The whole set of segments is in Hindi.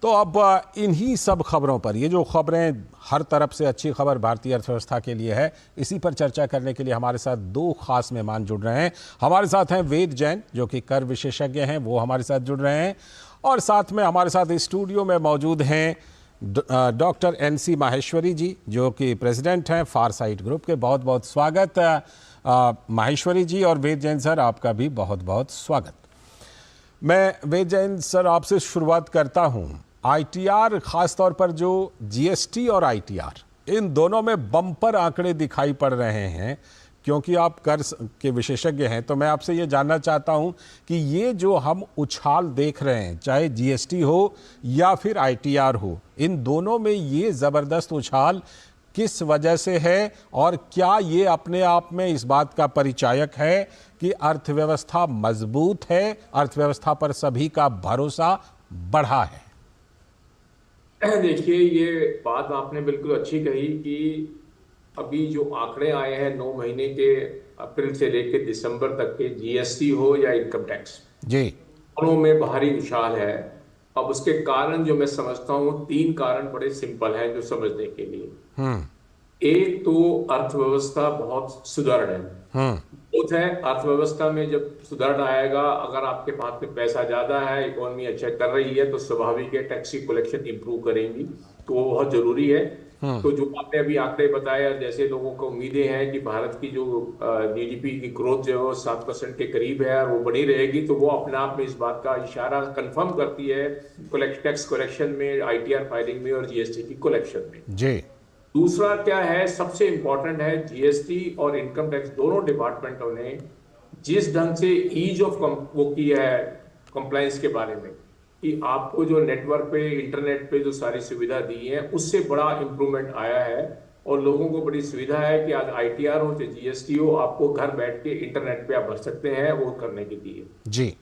तो अब इन्हीं सब खबरों पर, ये जो खबरें हर तरफ से अच्छी खबर भारतीय अर्थव्यवस्था के लिए है, इसी पर चर्चा करने के लिए हमारे साथ दो खास मेहमान जुड़ रहे हैं। हमारे साथ हैं वेद जैन जो कि कर विशेषज्ञ हैं, वो हमारे साथ जुड़ रहे हैं, और साथ में हमारे साथ स्टूडियो में मौजूद हैं डॉक्टर NC माहेश्वरी जी जो कि प्रेसिडेंट हैं फारसाइट ग्रुप के। बहुत बहुत स्वागत माहेश्वरी जी, और वेद जैन सर आपका भी बहुत बहुत स्वागत। मैं वेद जैन सर आपसे शुरुआत करता हूं। ITR खासतौर पर जो GST और ITR, इन दोनों में बम्पर आंकड़े दिखाई पड़ रहे हैं। क्योंकि आप कर के विशेषज्ञ हैं तो मैं आपसे ये जानना चाहता हूं कि ये जो हम उछाल देख रहे हैं, चाहे GST हो या फिर ITR हो, इन दोनों में ये ज़बरदस्त उछाल किस वजह से है, और क्या ये अपने आप में इस बात का परिचायक है कि अर्थव्यवस्था मजबूत है, अर्थव्यवस्था पर सभी का भरोसा बढ़ा है? देखिए, ये बात आपने बिल्कुल अच्छी कही कि अभी जो आंकड़े आए हैं 9 महीने के, अप्रैल से लेकर दिसंबर तक के, GST हो या इनकम टैक्स जी, दोनों में भारी उछाल है। अब उसके कारण जो मैं समझता हूँ, 3 कारण बड़े सिंपल हैं जो समझने के लिए। एक तो अर्थव्यवस्था बहुत सुदृढ़ है। बहुत है, अर्थव्यवस्था में जब सुधार आएगा, अगर आपके पास में पैसा ज्यादा है, इकोनॉमी अच्छा कर रही है, तो स्वाभाविक है टैक्स की कलेक्शन इंप्रूव करेंगी, तो वो बहुत जरूरी है। तो जो आपने अभी आंकड़े बताए, जैसे लोगों को उम्मीदें हैं कि भारत की जो GDP की ग्रोथ जो है वो 7% के करीब है और वो बनी रहेगी, तो वो अपने आप में इस बात का इशारा कंफर्म करती है टैक्स कलेक्शन में, ITR फाइलिंग में और GST की कलेक्शन में। जी। दूसरा क्या है, सबसे इंपॉर्टेंट है, GST और इनकम टैक्स दोनों डिपार्टमेंटों ने जिस ढंग से ईज ऑफ वो किया है कंप्लायंस के बारे में, कि आपको जो नेटवर्क पे, इंटरनेट पे जो सारी सुविधा दी है, उससे बड़ा इंप्रूवमेंट आया है और लोगों को बड़ी सुविधा है कि आज ITR हो चाहे GST हो, आपको घर बैठ के इंटरनेट पे आप भर सकते हैं वो करने के लिए जी।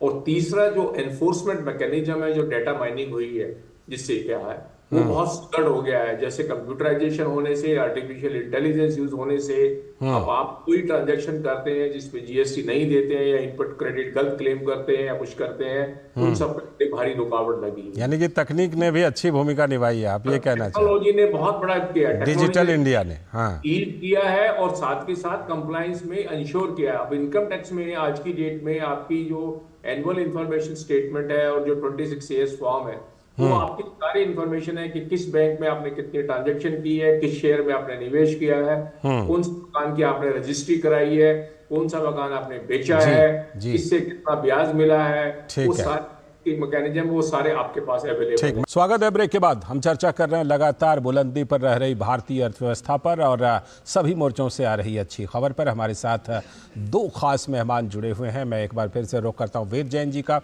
और तीसरा जो एनफोर्समेंट मैकेनिज्म है, जो डेटा माइनिंग हुई है, जिससे क्या है वो बहुत सुदृढ़ हो गया है। जैसे कंप्यूटराइजेशन होने से, आर्टिफिशियल इंटेलिजेंस यूज होने से, अब आप कोई ट्रांजैक्शन करते हैं जिसपे GST नहीं देते हैं या इनपुट क्रेडिट गलत क्लेम करते हैं या कुछ करते हैं, उन सब पे भारी रुकावट लगी है। यानी कि तकनीक ने भी अच्छी भूमिका निभाई है, आप ये कहना चाहते हैं? टेक्नोलॉजी ने बहुत बड़ा किया है, डिजिटल इंडिया ने ईज किया है और साथ के साथ कंप्लायंस में इंश्योर किया है। अब इनकम टैक्स में आज की डेट में आपकी जो एनुअल इंफॉर्मेशन स्टेटमेंट है और जो 26 AS फॉर्म है, वो आपकी सारी इंफॉर्मेशन है कि किस बैंक में आपने कितनी ट्रांजैक्शन की है, किस शेयर में आपने निवेश किया है, कौन सा मकान की आपने रजिस्ट्री कराई है, कौन सा मकान आपने बेचा है, इससे कितना ब्याज मिला है, वो सारे मैकेनिज्म वो सारे आपके पास अवेलेबल है। स्वागत है। ब्रेक के बाद हम चर्चा कर रहे हैं लगातार बुलंदी पर रह रही भारतीय अर्थव्यवस्था पर और सभी मोर्चों से आ रही अच्छी खबर पर। हमारे साथ दो खास मेहमान जुड़े हुए हैं। मैं एक बार फिर से रुख करता हूं वेद जैन जी का।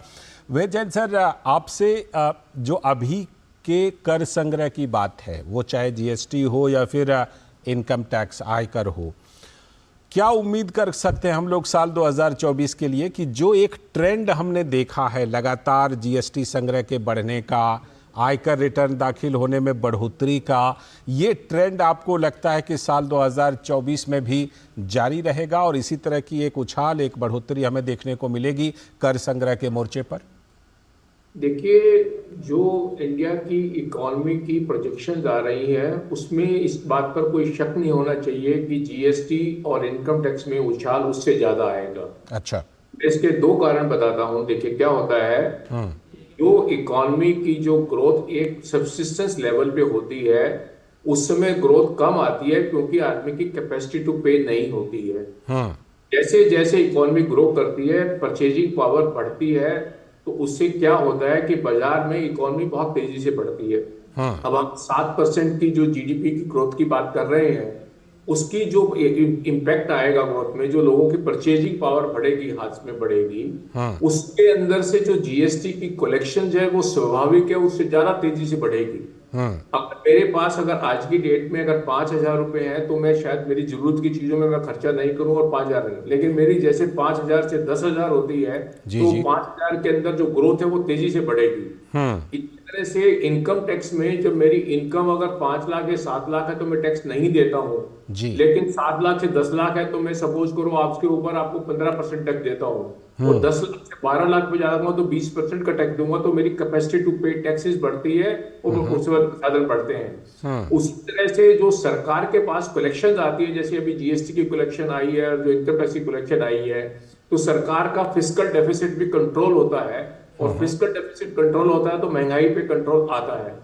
वेद जैन सर, आपसे जो अभी के कर संग्रह की बात है, वो चाहे GST हो या फिर इनकम टैक्स, आयकर हो, क्या उम्मीद कर सकते हैं हम लोग साल 2024 के लिए कि जो एक ट्रेंड हमने देखा है लगातार GST संग्रह के बढ़ने का, आयकर रिटर्न दाखिल होने में बढ़ोतरी का, ये ट्रेंड आपको लगता है कि साल 2024 में भी जारी रहेगा और इसी तरह की एक उछाल, एक बढ़ोतरी हमें देखने को मिलेगी कर संग्रह के मोर्चे पर? देखिए, जो इंडिया की इकोनॉमी की प्रोजेक्शंस आ रही हैं, उसमें इस बात पर कोई शक नहीं होना चाहिए कि GST और इनकम टैक्स में उछाल उससे ज्यादा आएगा। अच्छा, इसके 2 कारण बताता हूं। देखिए क्या होता है, जो इकोनॉमी की जो ग्रोथ एक सब्सिस्टेंस लेवल पे होती है, उस समय ग्रोथ कम आती है क्योंकि आदमी की कैपेसिटी टू पे नहीं होती है। जैसे जैसे इकोनॉमी ग्रो करती है, परचेजिंग पावर बढ़ती है, तो उससे क्या होता है कि बाजार में इकोनॉमी बहुत तेजी से बढ़ती है। अब आप 7% की जो GDP की ग्रोथ की बात कर रहे हैं, उसकी जो इम्पैक्ट आएगा ग्रोथ में, जो लोगों की परचेजिंग पावर बढ़ेगी, हाथ में बढ़ेगी, उसके अंदर से जो GST की कलेक्शन है वो स्वाभाविक है उससे ज्यादा तेजी से बढ़ेगी। अब मेरे पास अगर आज की डेट में अगर 5,000 रुपए हैं, तो मैं शायद मेरी जरूरत की चीजों में मैं खर्चा नहीं करूं और 5,000 नहीं, लेकिन मेरी जैसे 5,000 से 10,000 होती है, तो 5,000 के अंदर जो ग्रोथ है वो तेजी से बढ़ेगी। इसी तरह से इनकम टैक्स में जब मेरी इनकम अगर 5 लाख या 7 लाख है तो मैं टैक्स नहीं देता हूँ, लेकिन 7 लाख से 10 लाख है तो मैं सपोज करो आपके ऊपर आपको 15% टैक्स देता हूँ। वो 10 लाख से 12 लाख पे जाऊंगा तो 20% का टैक्स दूंगा, तो मेरी कैपेसिटी टू पे टैक्सेस बढ़ती है और उसके बाद साधन बढ़ते हैं। उसी तरह से जो सरकार के पास कलेक्शन आती है, जैसे अभी जीएसटी की कलेक्शन आई है और जो इनकम टैक्स की कलेक्शन आई है, तो सरकार का फिस्कल डेफिसिट भी कंट्रोल होता है, और फिस्कल डेफिसिट कंट्रोल होता है तो महंगाई पे कंट्रोल आता है।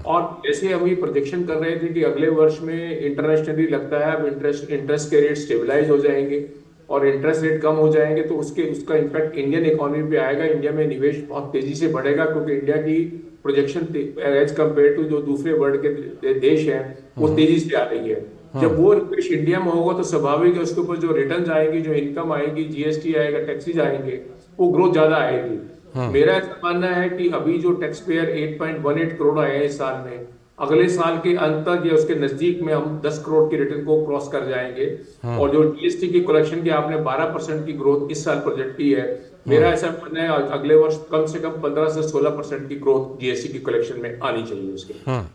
और जैसे हम ये प्रोजेक्शन कर रहे थे कि अगले वर्ष में इंटरनेशनली लगता है अब इंटरेस्ट के रेट स्टेबलाइज हो जाएंगे और इंटरेस्ट रेट कम हो जाएंगे, तो उसका इम्पैक्ट इंडियन इकोनॉमी पे आएगा। इंडिया में निवेश बहुत तेजी से बढ़ेगा, क्योंकि इंडिया की प्रोजेक्शन एज कम्पेयर टू जो दूसरे वर्ल्ड के देश हैं वो तेजी से आ रही है। जब वो निवेश इंडिया में होगा तो स्वाभाविक है उसके ऊपर जो रिटर्न आएंगी, जो इनकम आएगी, जीएसटी आएगा, टैक्सेस आएंगे, वो ग्रोथ ज्यादा आएगी। मेरा ऐसा मानना है कि अभी जो टैक्स पेयर 8.18 करोड़ आए हैं इस साल में, अगले साल के अंत तक या उसके नजदीक में हम 10 करोड़ की रिटर्न को क्रॉस कर जाएंगे। और जो जीएसटी की कलेक्शन की आपने 12% की ग्रोथ इस साल प्रोजेक्ट की है, मेरा ऐसा मानना है अगले वर्ष कम से कम 15 से 16% की ग्रोथ जीएसटी की कलेक्शन में आनी चाहिए उसके।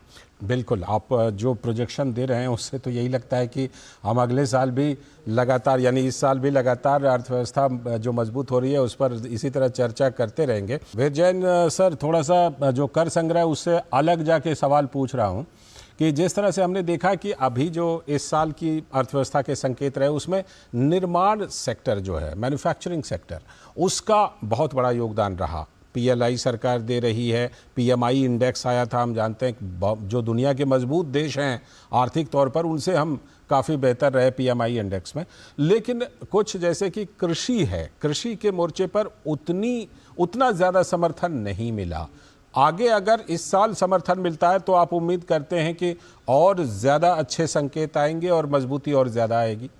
बिल्कुल, आप जो प्रोजेक्शन दे रहे हैं उससे तो यही लगता है कि हम अगले साल भी लगातार, यानी इस साल भी लगातार अर्थव्यवस्था जो मजबूत हो रही है उस पर इसी तरह चर्चा करते रहेंगे। वेद जैन सर, थोड़ा सा जो कर संग्रह उससे अलग जाके सवाल पूछ रहा हूँ कि जिस तरह से हमने देखा कि अभी जो इस साल की अर्थव्यवस्था के संकेत रहे उसमें निर्माण सेक्टर जो है, मैन्युफैक्चरिंग सेक्टर, उसका बहुत बड़ा योगदान रहा। पीएलआई सरकार दे रही है, पीएमआई इंडेक्स आया था, हम जानते हैं कि जो दुनिया के मजबूत देश हैं आर्थिक तौर पर उनसे हम काफ़ी बेहतर रहे पीएमआई इंडेक्स में। लेकिन कुछ जैसे कि कृषि है, कृषि के मोर्चे पर उतना ज़्यादा समर्थन नहीं मिला। आगे अगर इस साल समर्थन मिलता है तो आप उम्मीद करते हैं कि और ज़्यादा अच्छे संकेत आएंगे और मजबूती और ज़्यादा आएगी?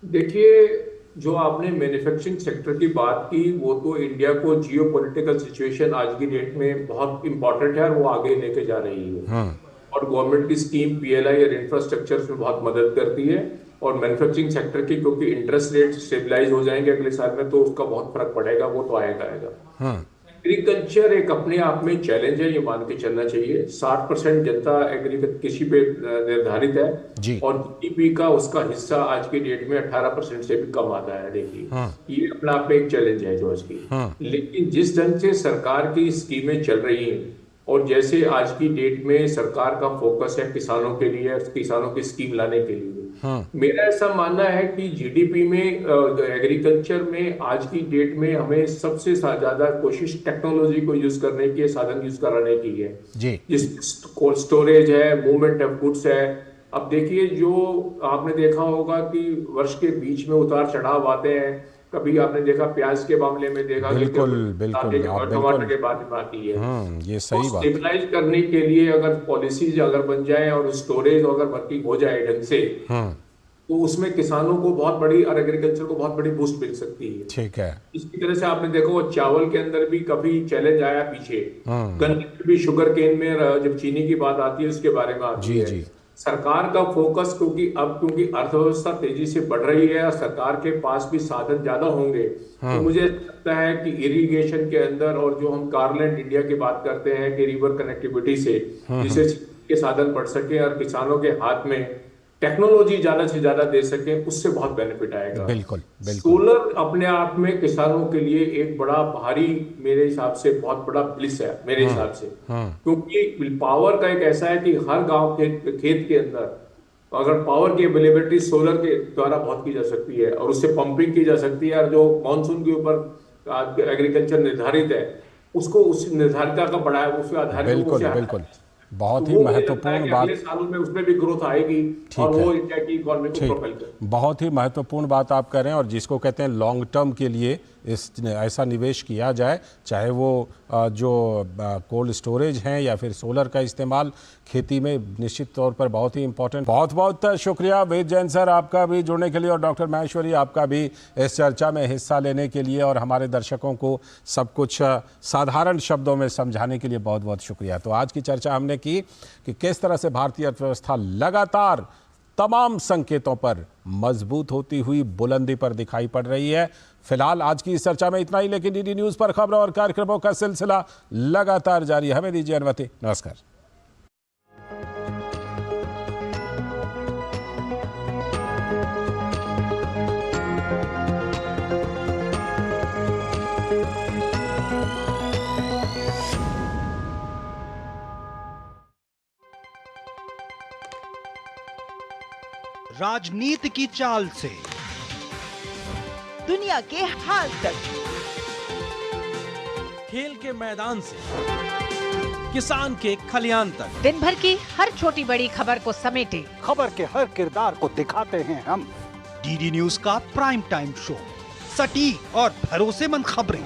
देखिए, जो आपने मैन्युफैक्चरिंग सेक्टर की बात की, वो तो इंडिया को जियोपॉलिटिकल सिचुएशन आज की डेट में बहुत इंपॉर्टेंट है और वो आगे लेके जा रही है। और गवर्नमेंट की स्कीम पीएलआई और इंफ्रास्ट्रक्चर में बहुत मदद करती है। और मैन्युफैक्चरिंग सेक्टर की क्योंकि इंटरेस्ट रेट स्टेबलाइज हो जाएंगे अगले साल में, तो उसका बहुत फर्क पड़ेगा, वो तो आएगा। एग्रीकल्चर एक अपने आप में चैलेंज है, ये मान के चलना चाहिए। 60% जनता कृषि पे निर्धारित है जी। और जीडीपी का उसका हिस्सा आज की डेट में 18% से भी कम आता है। देखिए, ये अपने आप में एक चैलेंज है जो इसकी। लेकिन जिस ढंग से सरकार की स्कीमें चल रही हैं और जैसे आज की डेट में सरकार का फोकस है किसानों के लिए, किसानों की स्कीम लाने के लिए, मेरा ऐसा मानना है कि जीडीपी में एग्रीकल्चर में आज की डेट में हमें सबसे ज्यादा कोशिश टेक्नोलॉजी को यूज करने की, साधन यूज कराने की है जी। जिस कोल्ड स्टोरेज है, मूवमेंट ऑफ गुड्स है। अब देखिए, जो आपने देखा होगा कि वर्ष के बीच में उतार चढ़ाव आते हैं। कभी आपने देखा प्याज के मामले में देखा बिल्कुल बिल्कुल, आप टमाटर बिल्कुल, के बाद में आती है। ये सही बात। स्टेबलाइज करने के लिए अगर पॉलिसीज अगर बन जाए और स्टोरेज अगर वर्किंग हो जाए ढंग से, तो उसमें किसानों को बहुत बड़ी और एग्रीकल्चर को बहुत बड़ी बूस्ट मिल सकती है। ठीक है। इसी तरह से आपने देखा वो चावल के अंदर भी काफी चैलेंज आया पीछे, गन्ने में भी, शुगर केन में जब चीनी की बात आती है उसके बारे में आती है। जी। सरकार का फोकस क्योंकि अर्थव्यवस्था तेजी से बढ़ रही है और सरकार के पास भी साधन ज्यादा होंगे, तो मुझे लगता है कि इरिगेशन के अंदर और जो हम कारलैंड इंडिया की बात करते हैं कि रिवर कनेक्टिविटी से जिससे के साधन बढ़ सके और किसानों के हाथ में टेक्नोलॉजी ज्यादा से ज्यादा दे सके, उससे बहुत बेनिफिट आएगा। बिल्कुल बिल्कुल। सोलर अपने आप में किसानों के लिए एक बड़ा भारी, मेरे हिसाब से बहुत बड़ा ब्लिस है मेरे हिसाब से। क्योंकि पावर का एक ऐसा है कि हर गांव के खेत के अंदर अगर पावर की अवेलेबिलिटी सोलर के द्वारा बहुत की जा सकती है और उससे पंपिंग की जा सकती है, और जो मानसून के ऊपर एग्रीकल्चर निर्धारित है उसको उस निर्धारिता का बढ़ाया, उस आधारित बिल्कुल, बहुत ही महत्वपूर्ण बात। अगले सालों में उसमें भी ग्रोथ आएगी और वो इंडिया की इकोनॉमी को प्रोपेल करेगी। बहुत ही महत्वपूर्ण बात आप कर रहे हैं, और जिसको कहते हैं लॉन्ग टर्म के लिए ऐसा निवेश किया जाए, चाहे वो जो कोल्ड स्टोरेज हैं या फिर सोलर का इस्तेमाल खेती में, निश्चित तौर पर बहुत ही इंपॉर्टेंट। बहुत बहुत शुक्रिया वेद जैन सर आपका भी जुड़ने के लिए, और डॉक्टर माहेश्वरी आपका भी इस चर्चा में हिस्सा लेने के लिए और हमारे दर्शकों को सब कुछ साधारण शब्दों में समझाने के लिए बहुत बहुत शुक्रिया। तो आज की चर्चा हमने की कि किस तरह से भारतीय अर्थव्यवस्था लगातार तमाम संकेतों पर मजबूत होती हुई बुलंदी पर दिखाई पड़ रही है। फिलहाल आज की इस चर्चा में इतना ही, लेकिन डीडी न्यूज़ पर खबरों और कार्यक्रमों का सिलसिला लगातार जारी है। हमें दीजिए अनुमति। नमस्कार। राजनीति की चाल से दुनिया के हाल तक, खेल के मैदान से किसान के खलियान तक, दिन भर की हर छोटी बड़ी खबर को समेटे खबर के हर किरदार को दिखाते हैं हम। डीडी न्यूज का प्राइम टाइम शो, सटीक और भरोसेमंद खबरें